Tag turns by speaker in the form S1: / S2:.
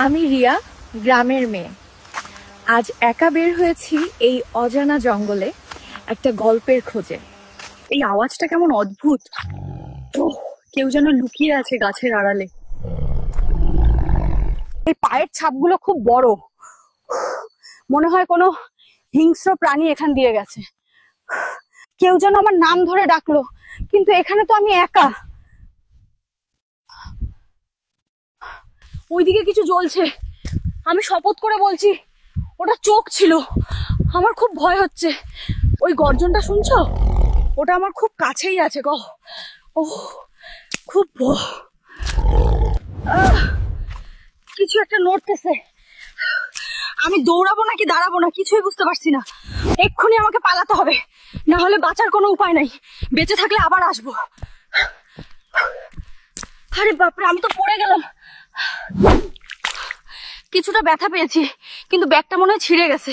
S1: আমি রিয়া, গ্রামের মেয়ে। আজ একা বের হয়েছি এই অজানা জঙ্গলে একটা গল্পের খোঁজে। এই আওয়াজটা কেমন অদ্ভুত। ওহ, কেউ যেন লুকিয়ে আছে গাছের আড়ালে। এই পায়ের ছাপগুলো খুব বড়, মনে হয় কোনো হিংস্র প্রাণী এখান দিয়ে গেছে। কেউ যেন আমার নাম ধরে ডাকলো, কিন্তু এখানে তো আমি একা। ওইদিকে কিছু জ্বলছে, আমি শপথ করে বলছি ওটা চোখ ছিল। আমার খুব ভয় হচ্ছে। ওই গর্জনটা শুনছো? ওটা আমার খুব কাছেই আছে গো। ও খুব কিছু একটা নড়তেছে। আমি দৌড়াবো নাকি দাঁড়াবো না কিছুই বুঝতে পারছি না। এক্ষুনি আমাকে পালাতে হবে, না হলে বাঁচার কোনো উপায় নাই। বেঁচে থাকলে আবার আসবো। আরে বাপরে, আমি তো পড়ে গেলাম। কিছুটা ব্যথা পেয়েছি, কিন্তু ব্যাগটা মনে হয় ছিঁড়ে গেছে।